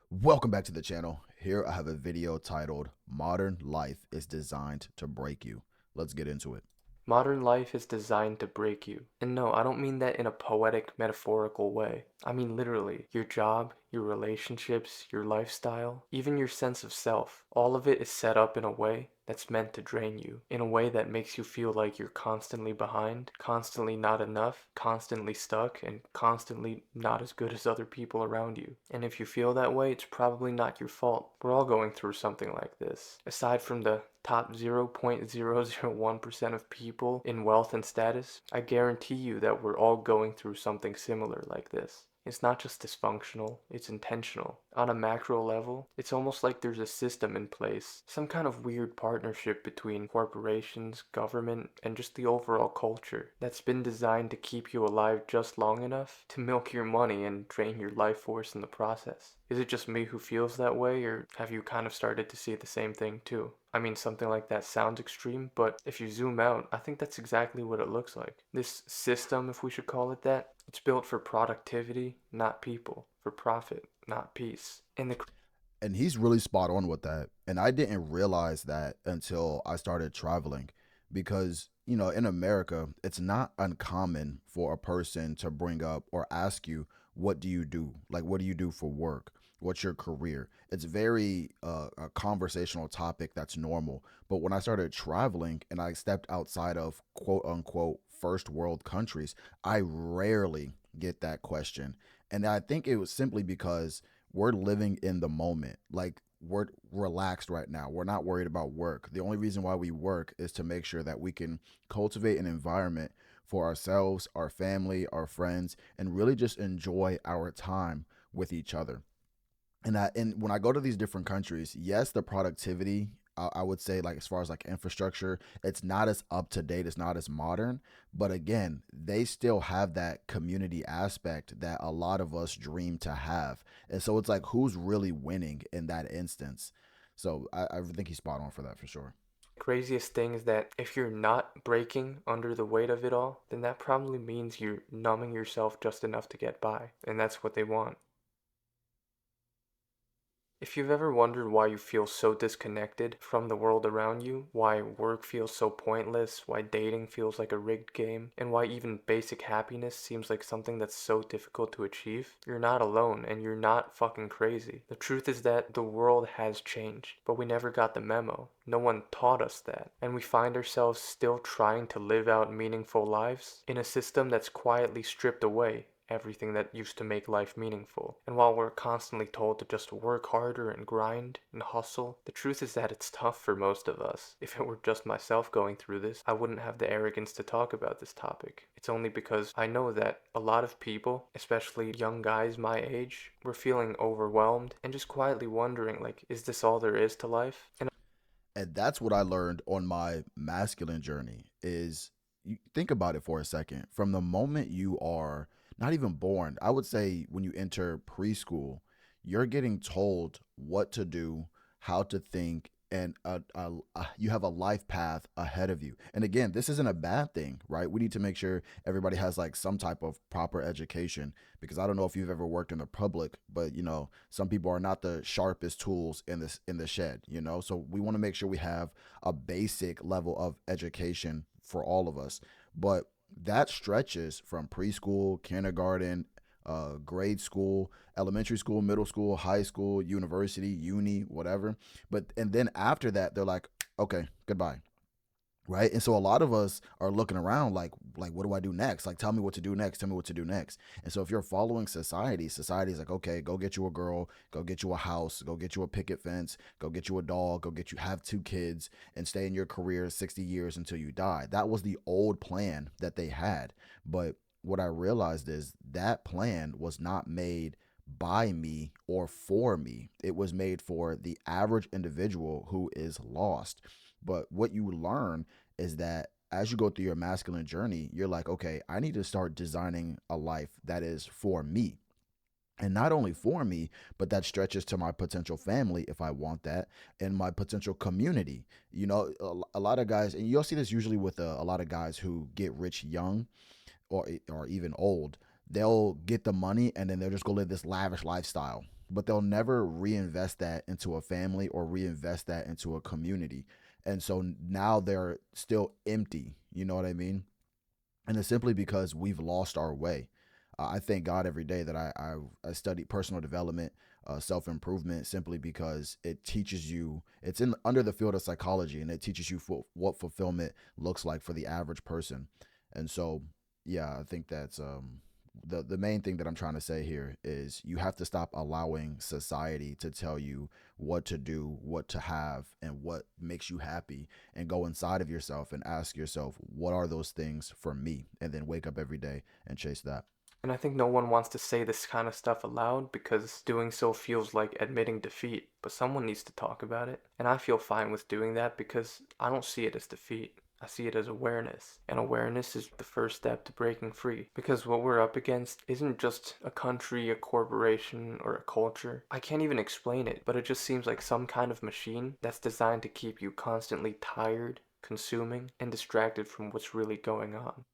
Welcome back to the channel. Here I have a video titled Modern Life is Designed to Break You. Let's get into it. Modern life is designed to break you. And no, I don't mean that in a poetic, metaphorical way. I mean literally. Your job, your relationships, your lifestyle, even your sense of self. All of it is set up in a way that's meant to drain you. In a way that makes you feel like you're constantly behind, constantly not enough, constantly stuck, and constantly not as good as other people around you. And if you feel that way, it's probably not your fault. We're all going through something like this. Aside from the top 0.001% of people in wealth and status, I guarantee you that we're all going through something similar like this. It's not just dysfunctional, it's intentional. On a macro level, it's almost like there's a system in place, some kind of weird partnership between corporations, government, and just the overall culture that's been designed to keep you alive just long enough to milk your money and drain your life force in the process. Is it just me who feels that way, or have you kind of started to see the same thing too? I mean, something like that sounds extreme, but if you zoom out, I think that's exactly what it looks like. This system, if we should call it that, it's built for productivity, not people, for profit, not peace. And the And he's really spot on with that. And I didn't realize that until I started traveling because, in America, it's not uncommon for a person to bring up or ask you, what do you do? Like, what do you do for work? What's your career? It's very a conversational topic that's normal. But when I started traveling and I stepped outside of quote unquote first world countries, I rarely get that question. And I think it was simply because we're living in the moment. Like, we're relaxed right now. We're not worried about work. The only reason why we work is to make sure that we can cultivate an environment for ourselves, our family, our friends, and really just enjoy our time with each other. And when I go to these different countries, yes, the productivity, I would say, like, as far as like infrastructure, it's not as up to date, it's not as modern, but again, they still have that community aspect that a lot of us dream to have. And so it's like, who's really winning in that instance? So I think he's spot on for that for sure. craziest thing is that if you're not breaking under the weight of it all, then that probably means you're numbing yourself just enough to get by. And that's what they want. If you've ever wondered why you feel so disconnected from the world around you, why work feels so pointless, why dating feels like a rigged game, and why even basic happiness seems like something that's so difficult to achieve, you're not alone and you're not fucking crazy. The truth is that the world has changed, but we never got the memo. No one taught us that. And we find ourselves still trying to live out meaningful lives in a system that's quietly stripped away everything that used to make life meaningful. And while we're constantly told to just work harder and grind and hustle, the truth is that it's tough for most of us. If it were just myself going through this, I wouldn't have the arrogance to talk about this topic. It's only because I know that a lot of people, especially young guys my age, were feeling overwhelmed and just quietly wondering, like, is this all there is to life? And And that's what I learned on my masculine journey is, you think about it for a second. From the moment you are not even born, I would say when you enter preschool, you're getting told what to do, how to think, and you have a life path ahead of you. And again, this isn't a bad thing, right? We need to make sure everybody has like some type of proper education, because I don't know if you've ever worked in the public, but some people are not the sharpest tools in the shed, so we want to make sure we have a basic level of education for all of us. But that stretches from preschool, kindergarten, grade school, elementary school, middle school, high school, university, uni, whatever. But and then after that, they're like, okay, goodbye, right? And so a lot of us are looking around like, what do I do next? Like, tell me what to do next, tell me what to do next. And so if you're following society's like, okay, go get you a girl, go get you a house, go get you a picket fence, go get you a dog, go get you have 2 kids, and stay in your career 60 years until you die. That was the old plan that they had. But what I realized is that plan was not made by me or for me. It was made for the average individual who is lost. But what you learn is that as you go through your masculine journey, you're like, okay, I need to start designing a life that is for me. And not only for me, but that stretches to my potential family if I want that, and my potential community. A lot of guys, and you'll see this usually with a lot of guys who get rich young or even old. They'll get the money and then they'll just go live this lavish lifestyle, but they'll never reinvest that into a family or reinvest that into a community. And so now they're still empty. You know what I mean? And it's simply because we've lost our way. I thank God every day that I study personal development, self improvement, simply because it teaches you. It's in under the field of psychology, and it teaches you what fulfillment looks like for the average person. And so, yeah, I think that's the main thing that I'm trying to say here is you have to stop allowing society to tell you what to do, what to have, and what makes you happy, and go inside of yourself and ask yourself, what are those things for me? And then wake up every day and chase that. And I think no one wants to say this kind of stuff aloud because doing so feels like admitting defeat, but someone needs to talk about it. And I feel fine with doing that because I don't see it as defeat. I see it as awareness. And awareness is the first step to breaking free. Because what we're up against isn't just a country, a corporation, or a culture. I can't even explain it, but it just seems like some kind of machine that's designed to keep you constantly tired, consuming, and distracted from what's really going on.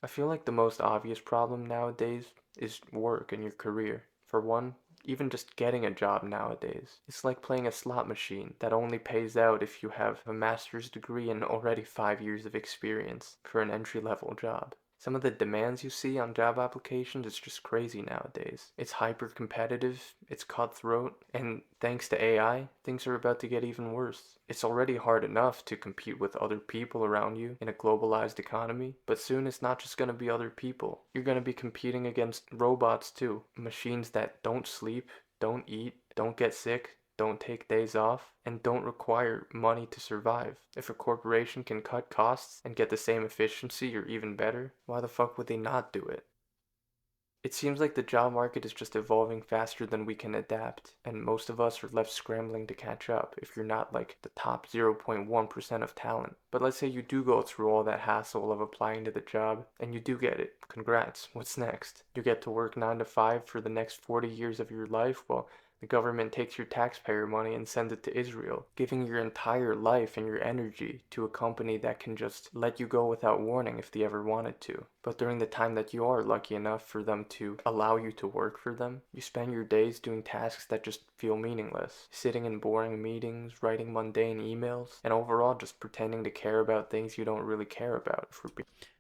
I feel like the most obvious problem nowadays is work and your career. For one, even just getting a job nowadays. It's like playing a slot machine that only pays out if you have a master's degree and already 5 years of experience for an entry level job. Some of the demands you see on job applications is just crazy nowadays. It's hyper competitive, it's cutthroat, and thanks to AI, things are about to get even worse. It's already hard enough to compete with other people around you in a globalized economy, but soon it's not just going to be other people. You're going to be competing against robots too. Machines that don't sleep, don't eat, don't get sick, don't take days off, and don't require money to survive. If a corporation can cut costs and get the same efficiency or even better, why the fuck would they not do it? It seems like the job market is just evolving faster than we can adapt, and most of us are left scrambling to catch up if you're not like the top 0.1% of talent. But let's say you do go through all that hassle of applying to the job and you do get it. Congrats. What's next? You get to work 9 to 5 for the next 40 years of your life? Well, the government takes your taxpayer money and sends it to Israel, giving your entire life and your energy to a company that can just let you go without warning if they ever wanted to. But during the time that you are lucky enough for them to allow you to work for them, you spend your days doing tasks that just feel meaningless, sitting in boring meetings, writing mundane emails, and overall just pretending to care about things you don't really care about. For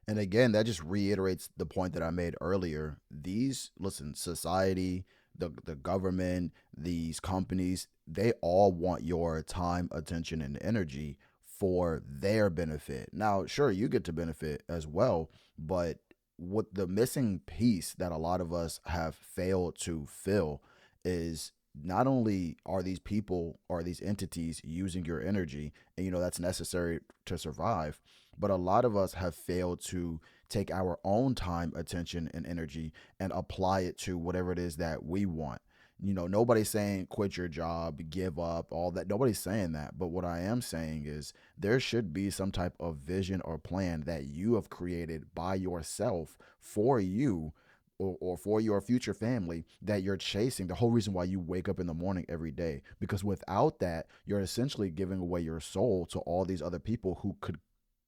And again, that just reiterates the point that I made earlier. These, listen, society, the government, these companies, they all want your time, attention, and energy for their benefit. Now, sure, you get to benefit as well, but what the missing piece that a lot of us have failed to fill is not only are these people or these entities using your energy, and that's necessary to survive, but a lot of us have failed to take our own time, attention, and energy and apply it to whatever it is that we want. Nobody's saying quit your job, give up, all that. Nobody's saying that. But what I am saying is there should be some type of vision or plan that you have created by yourself for you, or for your future family, that you're chasing. The whole reason why you wake up in the morning every day. Because without that, you're essentially giving away your soul to all these other people who could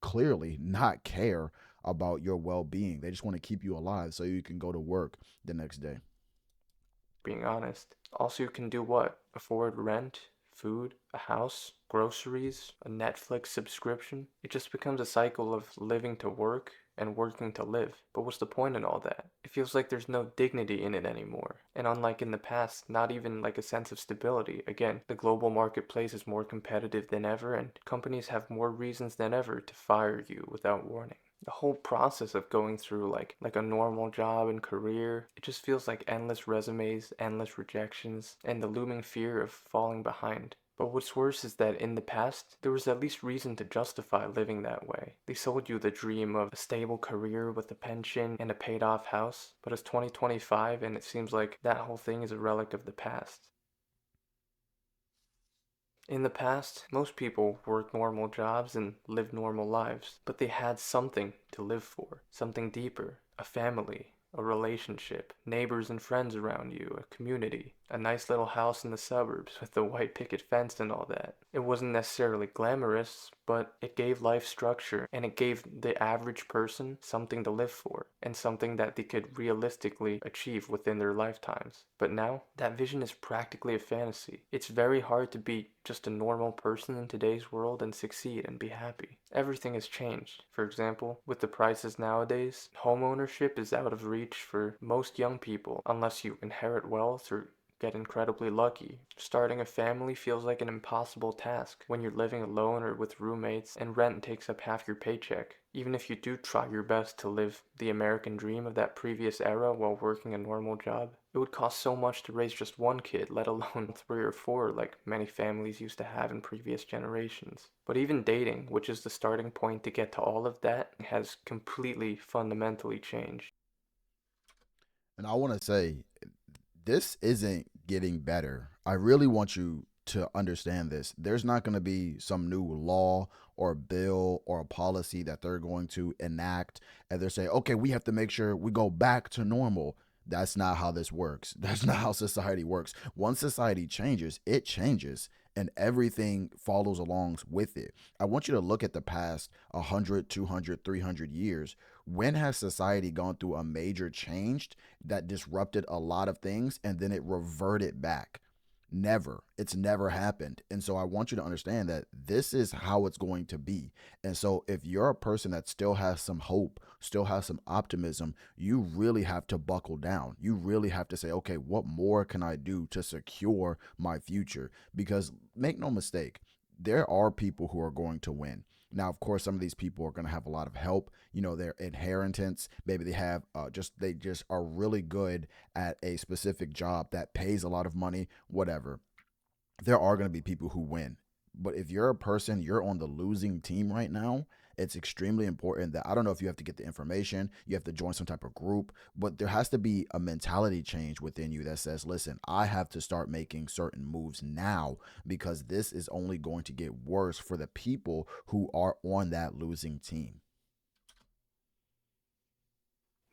clearly not care about your well being. They just want to keep you alive so you can go to work the next day. being honest. Also, you can do what? Afford rent, food, a house, groceries, a Netflix subscription. It just becomes a cycle of living to work and working to live. But what's the point in all that? It feels like there's no dignity in it anymore. And unlike in the past, not even like a sense of stability. Again, the global marketplace is more competitive than ever, and companies have more reasons than ever to fire you without warning. The whole process of going through like a normal job and career, it just feels like endless resumes, endless rejections, and the looming fear of falling behind. But what's worse is that in the past, there was at least reason to justify living that way. They sold you the dream of a stable career with a pension and a paid off house, but it's 2025 and it seems like that whole thing is a relic of the past. In the past, most people worked normal jobs and lived normal lives, but they had something to live for, something deeper, a family, a relationship, neighbors and friends around you, a community, a nice little house in the suburbs with the white picket fence and all that. It wasn't necessarily glamorous, but it gave life structure and it gave the average person something to live for and something that they could realistically achieve within their lifetimes. But now, that vision is practically a fantasy. It's very hard to be just a normal person in today's world and succeed and be happy. Everything has changed. For example, with the prices nowadays, home ownership is out of reach for most young people unless you inherit wealth or get incredibly lucky. Starting a family feels like an impossible task when you're living alone or with roommates and rent takes up half your paycheck. Even if you do try your best to live the American dream of that previous era while working a normal job, it would cost so much to raise just one kid, let alone three or four like many families used to have in previous generations. But even dating, which is the starting point to get to all of that, has completely fundamentally changed. And I want to say, this isn't getting better. I really want you to understand this. There's not going to be some new law or bill or a policy that they're going to enact and they're saying, okay, we have to make sure we go back to normal. That's not how this works. That's not how society works. Once society changes, it changes and everything follows along with it. I want you to look at the past 100, 200, 300 years. When has society gone through a major change that disrupted a lot of things and then it reverted back? Never. It's never happened. And so I want you to understand that this is how it's going to be. And so if you're a person that still has some hope, still has some optimism, you really have to buckle down. You really have to say, okay, what more can I do to secure my future? Because make no mistake, there are people who are going to win. Now, of course, some of these people are going to have a lot of help. You know, their inheritance. Maybe they have they just are really good at a specific job that pays a lot of money. Whatever. There are going to be people who win. But if you're a person, you're on the losing team right now, it's extremely important that I don't know if you have to get the information, you have to join some type of group, but there has to be a mentality change within you that says, listen, I have to start making certain moves now because this is only going to get worse for the people who are on that losing team.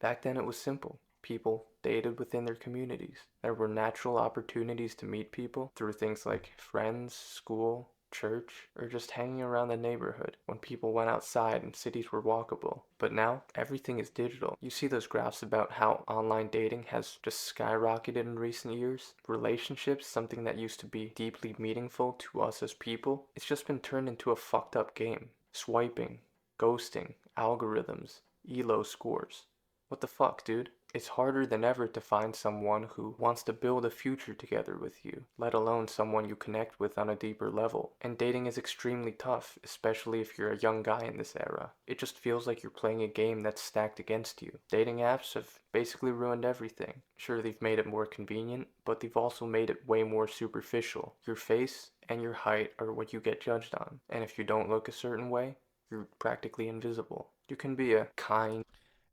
Back then it was simple. People dated within their communities. There were natural opportunities to meet people through things like friends, school, church, or just hanging around the neighborhood when people went outside and cities were walkable. But now, everything is digital. You see those graphs about how online dating has just skyrocketed in recent years? Relationships, something that used to be deeply meaningful to us as people, it's just been turned into a fucked up game. Swiping, ghosting, algorithms, elo scores. What the fuck, dude? It's harder than ever to find someone who wants to build a future together with you, let alone someone you connect with on a deeper level. And dating is extremely tough, especially if you're a young guy in this era. It just feels like you're playing a game that's stacked against you. Dating apps have basically ruined everything. Sure, they've made it more convenient, but they've also made it way more superficial. Your face and your height are what you get judged on. And if you don't look a certain way, you're practically invisible. You can be a kind,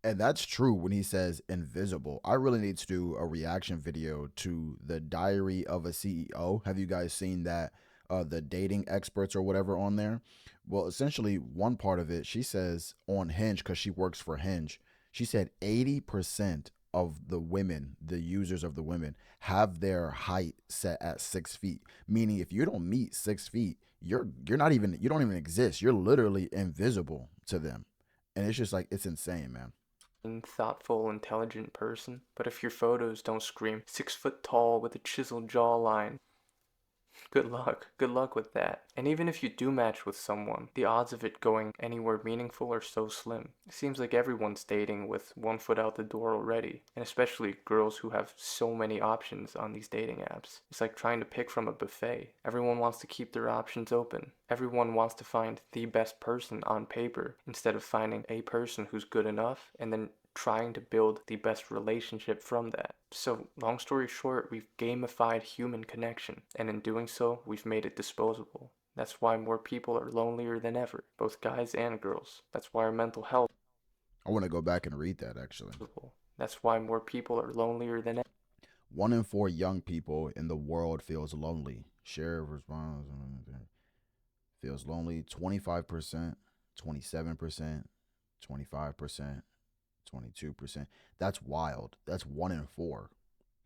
And that's true when he says invisible. I really need to do a reaction video to the Diary of a CEO. Have you guys seen that? The dating experts or whatever on there. Well, essentially, one part of it, she says on Hinge, because she works for Hinge, she said 80% of the women, the users of the women, have their height set at 6 feet. Meaning, if you don't meet 6 feet, you're not even you don't even exist. You're literally invisible to them, and it's just like it's insane, man. thoughtful, intelligent person. But if your photos don't scream 6 foot tall with a chiseled jawline, good luck. Good luck with that. And even if you do match with someone, the odds of it going anywhere meaningful are so slim. It seems like everyone's dating with one foot out the door already, and especially girls who have so many options on these dating apps. It's like trying to pick from a buffet. Everyone wants to keep their options open. Everyone wants to find the best person on paper instead of finding a person who's good enough and then trying to build the best relationship from that. So, long story short, we've gamified human connection, and in doing so, we've made it disposable. That's why more people are lonelier than ever, both guys and girls. That's why our mental health I want to go back and read that actually. is visible. That's why more people are lonelier than ever. 1 in 4 young people in the world feels lonely. Share of response feels lonely. 25%, 27%, 25%, 22%. That's wild. That's 1 in 4.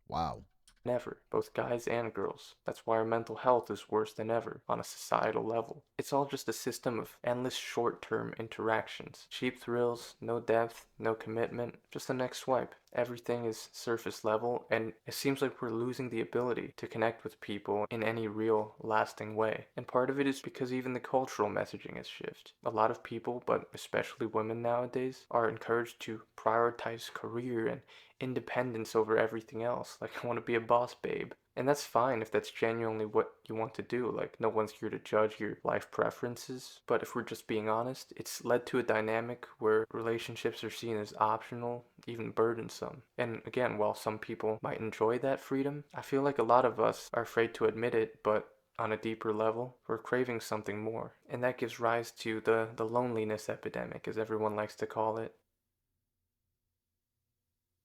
Wow. ever, both guys and girls. That's why our mental health is worse than ever on a societal level. It's all just a system of endless short-term interactions. Cheap thrills, no depth, no commitment, just the next swipe. Everything is surface level, and it seems like we're losing the ability to connect with people in any real, lasting way. And part of it is because even the cultural messaging has shifted. A lot of people, but especially women nowadays, are encouraged to prioritize career and independence over everything else. Like, I want to be a boss babe. And that's fine if that's genuinely what you want to do. Like, no one's here to judge your life preferences. But if we're just being honest, it's led to a dynamic where relationships are seen as optional, even burdensome. And again, while some people might enjoy that freedom, I feel like a lot of us are afraid to admit it, but on a deeper level, we're craving something more. And that gives rise to the loneliness epidemic, as everyone likes to call it.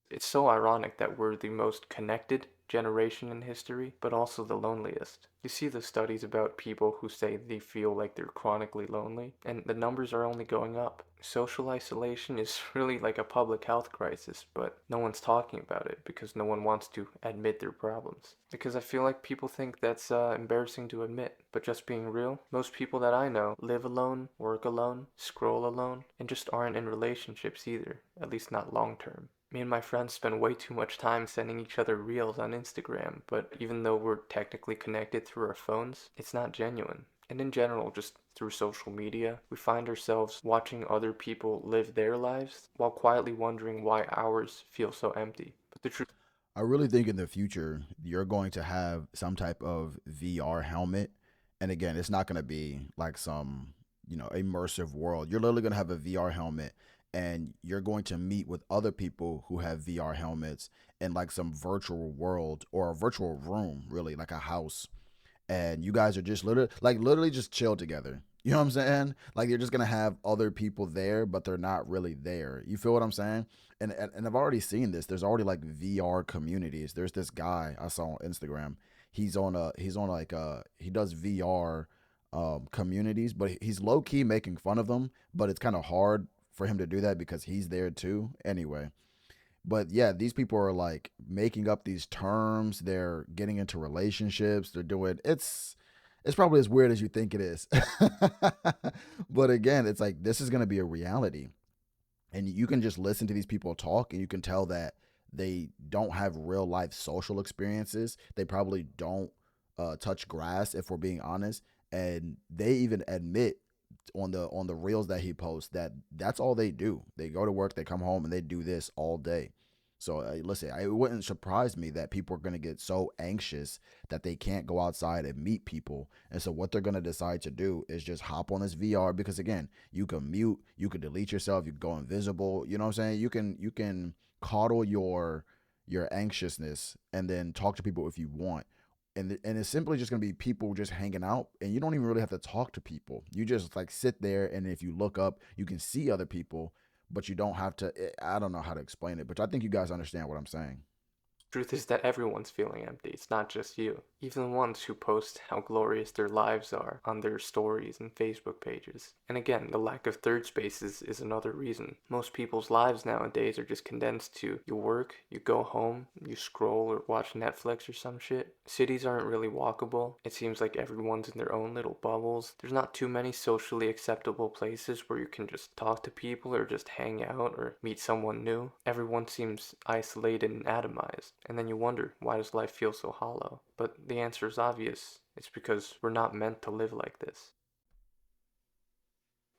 It's so ironic that we're the most connected generation in history, but also the loneliest. You see the studies about people who say they feel like they're chronically lonely, and the numbers are only going up. Social isolation is really like a public health crisis, but no one's talking about it because no one wants to admit their problems. Because I feel like people think that's embarrassing to admit, but just being real, most people that I know live alone, work alone, scroll alone, and just aren't in relationships either, at least not long term. Me and my friends spend way too much time sending each other reels on Instagram, but even though we're technically connected through our phones, it's not genuine. And in general, just through social media, we find ourselves watching other people live their lives while quietly wondering why ours feel so empty. But the truth I really think in the future you're going to have some type of VR helmet, and again, it's not going to be like some immersive world. You're literally going to have a VR helmet, and you're going to meet with other people who have VR helmets in like some virtual world or a virtual room, really like a house, and you guys are just literally just chill together. You know what I'm saying? Like you're just gonna have other people there, but they're not really there. You feel what I'm saying? And I've already seen this. There's already like VR communities. There's this guy I saw on Instagram. He's on like he does VR communities, but he's low key making fun of them. But it's kind of hard for him to do that because he's there too. Anyway, but yeah, these people are like making up these terms. They're getting into relationships. They're doing it's probably as weird as you think it is. But again, it's like this is going to be a reality. And you can just listen to these people talk and you can tell that they don't have real life social experiences. They probably don't touch grass if we're being honest, and they even admit on the reels that he posts that that's all they do. They go to work, they come home, and they do this all day. So listen, it wouldn't surprise me that people are going to get so anxious that they can't go outside and meet people. And so what they're going to decide to do is just hop on this VR because again, you can mute, you can delete yourself, you can go invisible. You know what I'm saying? You can coddle your anxiousness and then talk to people if you want, and it's simply just going to be people just hanging out, and you don't even really have to talk to people. You just like sit there, and if you look up you can see other people, but you don't have to. I don't know how to explain it, but I think you guys understand what I'm saying. Truth is that everyone's feeling empty. It's not just you. Even the ones who post how glorious their lives are on their stories and Facebook pages. And again, the lack of third spaces is another reason. Most people's lives nowadays are just condensed to you work, you go home, you scroll or watch Netflix or some shit. Cities aren't really walkable. It seems like everyone's in their own little bubbles. There's not too many socially acceptable places where you can just talk to people or just hang out or meet someone new. Everyone seems isolated and atomized. And then you wonder, why does life feel so hollow? But the answer is obvious. It's because we're not meant to live like this.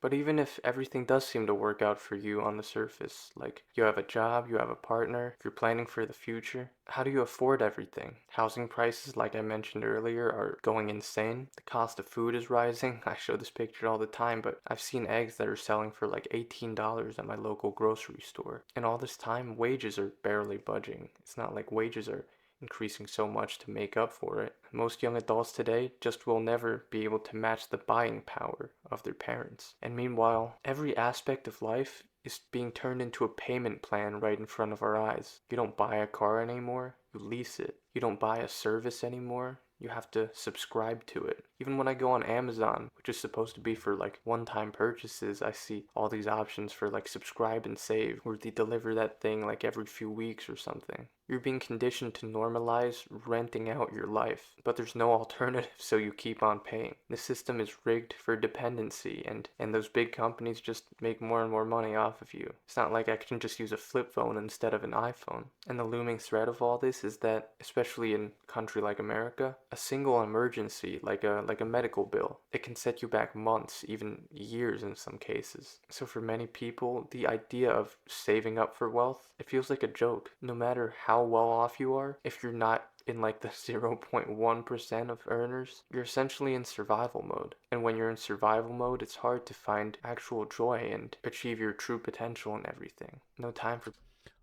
But even if everything does seem to work out for you on the surface, like you have a job, you have a partner, if you're planning for the future, how do you afford everything? Housing prices, like I mentioned earlier, are going insane. The cost of food is rising. I show this picture all the time, but I've seen eggs that are selling for like $18 at my local grocery store. And all this time, wages are barely budging. It's not like wages are increasing so much to make up for it. Most young adults today just will never be able to match the buying power of their parents. And meanwhile, every aspect of life is being turned into a payment plan right in front of our eyes. You don't buy a car anymore, you lease it. You don't buy a service anymore, you have to subscribe to it. Even when I go on Amazon, which is supposed to be for like one-time purchases, I see all these options for like subscribe and save, where they deliver that thing like every few weeks or something. You're being conditioned to normalize renting out your life, but there's no alternative, so you keep on paying. The system is rigged for dependency, and those big companies just make more and more money off of you. It's not like I can just use a flip phone instead of an iPhone. And the looming threat of all this is that, especially in a country like America, a single emergency, like a medical bill, it can set you back months, even years in some cases. So for many people, the idea of saving up for wealth, it feels like a joke. No matter how well off you are, if you're not in like the 0.1% of earners, you're essentially in survival mode. And when you're in survival mode, it's hard to find actual joy and achieve your true potential in everything. No time for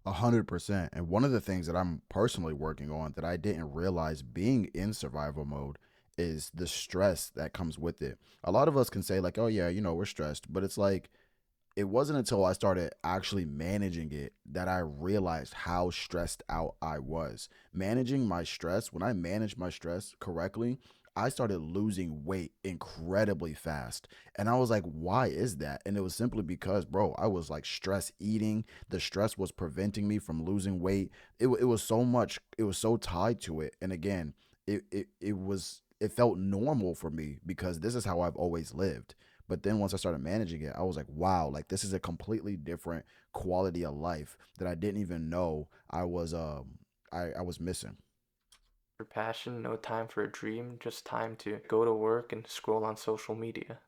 100%. And one of the things that I'm personally working on that I didn't realize being in survival mode is the stress that comes with it. A lot of us can say, like, oh, yeah, we're stressed. But it's like, it wasn't until I started actually managing it that I realized how stressed out I was. Managing my stress, when I managed my stress correctly, I started losing weight incredibly fast. And I was like, why is that? And it was simply because, bro, I was like stress eating. The stress was preventing me from losing weight. It was so much, it was so tied to it. And again, it felt normal for me because this is how I've always lived. But then once I started managing it, I was like, wow, like this is a completely different quality of life that I didn't even know I was missing. passion, no time for a dream, just time to go to work and scroll on social media.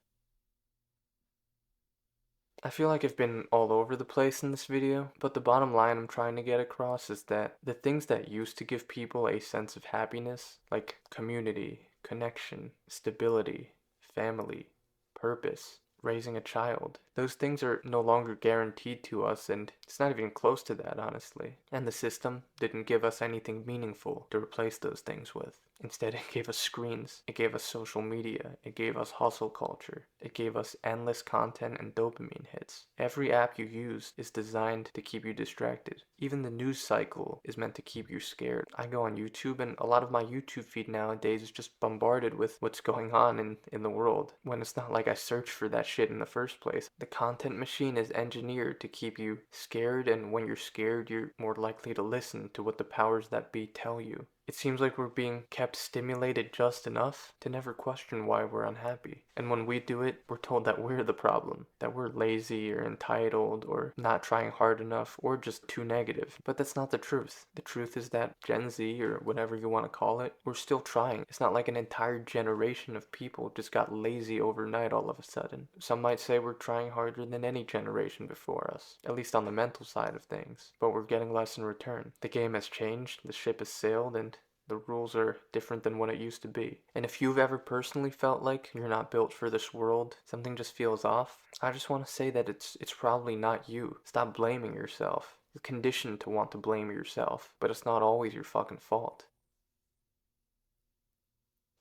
I feel like I've been all over the place in this video, but the bottom line I'm trying to get across is that the things that used to give people a sense of happiness, like community, connection, stability, family, purpose, raising a child, those things are no longer guaranteed to us, and it's not even close to that, honestly. And the system didn't give us anything meaningful to replace those things with. Instead, it gave us screens, it gave us social media, it gave us hustle culture, it gave us endless content and dopamine hits. Every app you use is designed to keep you distracted. Even the news cycle is meant to keep you scared. I go on YouTube, and a lot of my YouTube feed nowadays is just bombarded with what's going on in the world, when it's not like I searched for that shit in the first place. The content machine is engineered to keep you scared, and when you're scared, you're more likely to listen to what the powers that be tell you. It seems like we're being kept stimulated just enough to never question why we're unhappy. And when we do it, we're told that we're the problem, that we're lazy or entitled or not trying hard enough or just too negative. But that's not the truth. The truth is that Gen Z, or whatever you want to call it, we're still trying. It's not like an entire generation of people just got lazy overnight all of a sudden. Some might say we're trying harder than any generation before us, at least on the mental side of things. But we're getting less in return. The game has changed, the ship has sailed, and the rules are different than what it used to be. And if you've ever personally felt like you're not built for this world, something just feels off, I just want to say that it's probably not you. Stop blaming yourself. You're conditioned to want to blame yourself, but it's not always your fucking fault.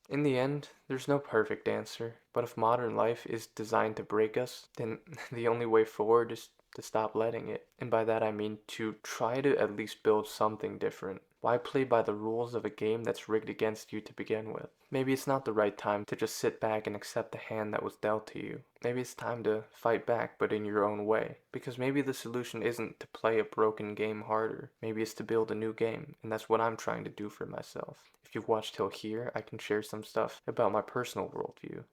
In the end, there's no perfect answer, but if modern life is designed to break us, then the only way forward is to stop letting it. And by that I mean to try to at least build something different. Why play by the rules of a game that's rigged against you to begin with? Maybe it's not the right time to just sit back and accept the hand that was dealt to you. Maybe it's time to fight back, but in your own way. Because maybe the solution isn't to play a broken game harder. Maybe it's to build a new game, and that's what I'm trying to do for myself. If you've watched till here, I can share some stuff about my personal worldview.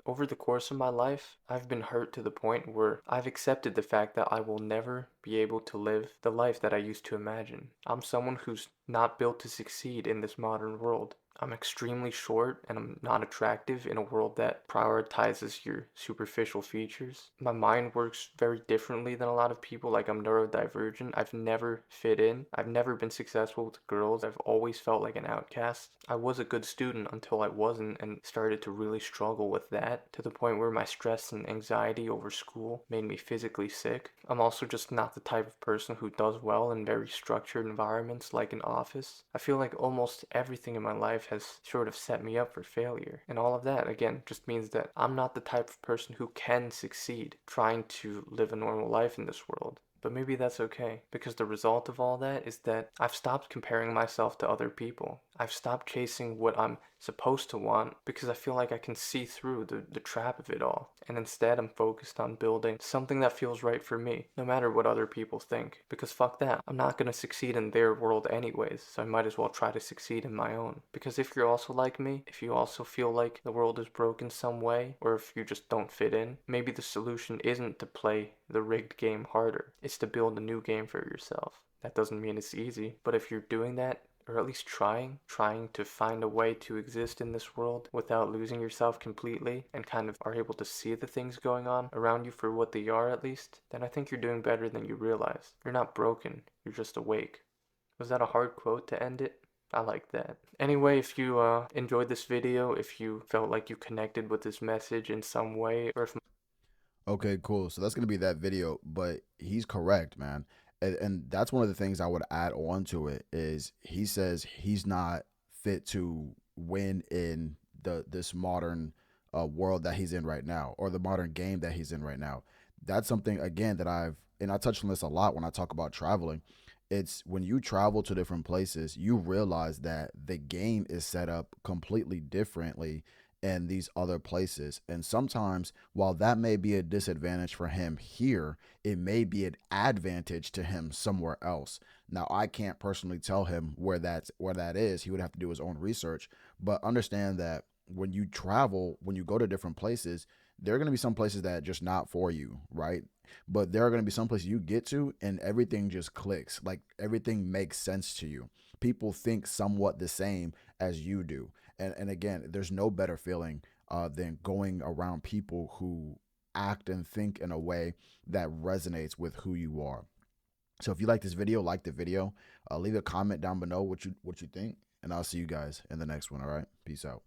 Over the course of my life, I've been hurt to the point where I've accepted the fact that I will never be able to live the life that I used to imagine. I'm someone who's not built to succeed in this modern world. I'm extremely short and I'm not attractive in a world that prioritizes your superficial features. My mind works very differently than a lot of people, like I'm neurodivergent. I've never fit in. I've never been successful with girls. I've always felt like an outcast. I was a good student until I wasn't and started to really struggle with that to the point where my stress and anxiety over school made me physically sick. I'm also just not the type of person who does well in very structured environments like an office. I feel like almost everything in my life has sort of set me up for failure. And all of that, again, just means that I'm not the type of person who can succeed trying to live a normal life in this world. but maybe that's okay, because the result of all that is that I've stopped comparing myself to other people. I've stopped chasing what I'm supposed to want because I feel like I can see through the trap of it all. And instead, I'm focused on building something that feels right for me, no matter what other people think. Because fuck that, I'm not gonna succeed in their world anyways, so I might as well try to succeed in my own. Because if you're also like me, if you also feel like the world is broken some way, or if you just don't fit in, maybe the solution isn't to play the rigged game harder, it's to build a new game for yourself. That doesn't mean it's easy, but if you're doing that, or at least trying to find a way to exist in this world without losing yourself completely and kind of are able to see the things going on around you for what they are at least, then I think you're doing better than you realize. You're not broken, you're just awake. Was that a hard quote to end it? I like that. Anyway, if you enjoyed this video, if you felt like you connected with this message in some way, or if Okay, cool. So that's gonna be that video, but he's correct, man. And that's one of the things I would add on to it is he says he's not fit to win in this modern world that he's in right now, or the modern game that he's in right now. That's something again that I touch on this a lot when I talk about traveling. It's when you travel to different places, you realize that the game is set up completely differently in these other places. And sometimes, while that may be a disadvantage for him here, it may be an advantage to him somewhere else. Now, I can't personally tell him where that is. He would have to do his own research, but understand that when you travel, when you go to different places, there are going to be some places that are just not for you, right? But there are going to be some places you get to and everything just clicks. Like everything makes sense to you. People think somewhat the same as you do. And again, there's no better feeling than going around people who act and think in a way that resonates with who you are. So if you like this video, like the video, leave a comment down below what you think, and I'll see you guys in the next one. All right, peace out.